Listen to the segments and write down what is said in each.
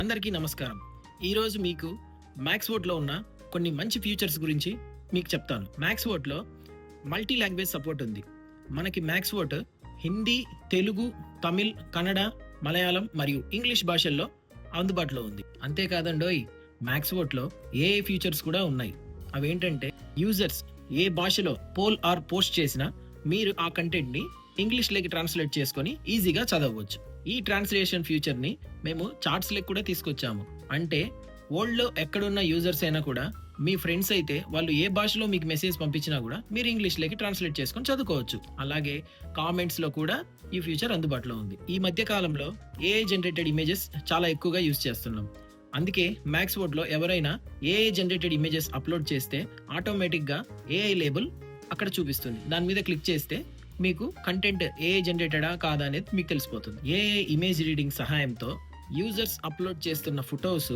అందరికీ నమస్కారం. ఈరోజు మీకు మ్యాక్స్ వర్డ్‌లో ఉన్న కొన్ని మంచి ఫీచర్స్ గురించి మీకు చెప్తాను. మ్యాక్స్ వర్డ్‌లో మల్టీ లాంగ్వేజ్ సపోర్ట్ ఉంది. మనకి మ్యాక్స్ వర్డ్ హిందీ, తెలుగు, తమిళ్, కన్నడ, మలయాళం మరియు ఇంగ్లీష్ భాషల్లో అందుబాటులో ఉంది. అంతేకాదండోయ్, మ్యాక్స్ వర్డ్‌లో ఏఐ ఫీచర్స్ కూడా ఉన్నాయి. అవేంటంటే యూజర్స్ ఏ భాషలో పోల్ ఆర్ పోస్ట్ చేసినా మీరు ఆ కంటెంట్‌ని ఇంగ్లీష్‌లోకి ట్రాన్స్‌లేట్ చేసుకొని ఈజీగా చదవవచ్చు. ఈ ట్రాన్స్లేషన్ ఫీచర్‌ని మేము చార్ట్స్‌లోకి కూడా తీసుకొచ్చాము. అంటే వరల్డ్‌లో ఎక్కడున్న యూజర్స్ అయినా కూడా మీ ఫ్రెండ్స్ అయితే వాళ్ళు ఏ భాషలో మీకు మెసేజ్ పంపించినా కూడా మీరు ఇంగ్లీష్‌లోకి ట్రాన్స్‌లేట్ చేసుకొని చదువుకోవచ్చు. అలాగే కామెంట్స్‌లో కూడా ఈ ఫీచర్ అందుబాటులో ఉంది. ఈ మధ్య కాలంలో ఏఐ జనరేటెడ్ ఇమేజెస్ చాలా ఎక్కువగా యూజ్ చేస్తున్నాం. అందుకే మ్యాక్స్ వర్డ్‌లో ఎవరైనా ఏఐ జనరేటెడ్ ఇమేజెస్ అప్లోడ్ చేస్తే ఆటోమేటిక్‌గా ఏఐ లేబుల్ అక్కడ చూపిస్తుంది. దాని మీద క్లిక్ చేస్తే మీకు కంటెంట్ ఏఐ జనరేటెడా కాదా అనేది మీకు తెలిసిపోతుంది. ఏఐ ఇమేజ్ రీడింగ్ సహాయంతో యూజర్స్ అప్లోడ్ చేస్తున్న ఫొటోస్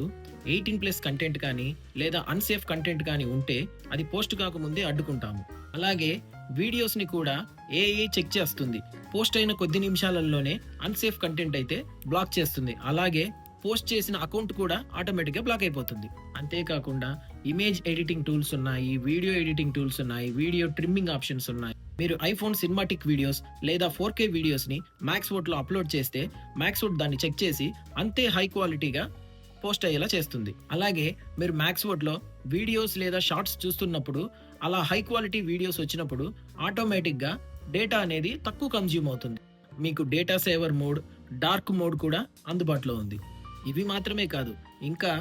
18+ కంటెంట్ కానీ లేదా అన్సేఫ్ కంటెంట్ కానీ ఉంటే అది పోస్ట్ కాకముందే అడ్డుకుంటాము. అలాగే వీడియోస్ని కూడా ఏఐ చెక్ చేస్తుంది. పోస్ట్ అయిన కొద్ది నిమిషాలలోనే అన్సేఫ్ కంటెంట్ అయితే బ్లాక్ చేస్తుంది. అలాగే పోస్ట్ చేసిన అకౌంట్ కూడా ఆటోమేటిక్గా బ్లాక్ అయిపోతుంది. అంతేకాకుండా ఇమేజ్ ఎడిటింగ్ టూల్స్ ఉన్నాయి, వీడియో ఎడిటింగ్ టూల్స్ ఉన్నాయి, వీడియో ట్రిమ్మింగ్ ఆప్షన్స్ ఉన్నాయి. మీరు ఐఫోన్ సినిమాటిక్ వీడియోస్ లేదా 4K వీడియోస్ని మ్యాక్స్ వర్డ్‌లో అప్లోడ్ చేస్తే మ్యాక్స్ వర్డ్ దాన్ని చెక్ చేసి అంతే హై క్వాలిటీగా పోస్ట్ అయ్యేలా చేస్తుంది. అలాగే మీరు మ్యాక్స్ వర్డ్‌లో వీడియోస్ లేదా షార్ట్స్ చూస్తున్నప్పుడు అలా హై క్వాలిటీ వీడియోస్ వచ్చినప్పుడు ఆటోమేటిక్గా డేటా అనేది తక్కువ కన్జ్యూమ్ అవుతుంది. మీకు data saver mode, dark mode కూడా అందుబాటులో ఉంది. ఇవి మాత్రమే కాదు, ఇంకా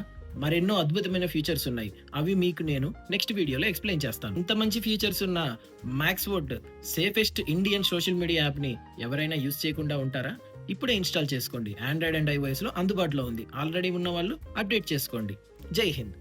మరెన్నో అద్భుతమైన ఫీచర్స్ ఉన్నాయి. అవి మీకు నేను నెక్స్ట్ వీడియోలో ఎక్స్ప్లెయిన్ చేస్తాను. ఇంత మంచి ఫీచర్స్ ఉన్న max word safest Indian social media యాప్ని ఎవరైనా యూజ్ చేయకుండా ఉంటారా? ఇప్పుడే ఇన్స్టాల్ చేసుకోండి. ఆండ్రాయిడ్ అండ్ iOS లో అందుబాటులో ఉంది. ఆల్రెడీ ఉన్న వాళ్ళు అప్డేట్ చేసుకోండి. జై హింద్.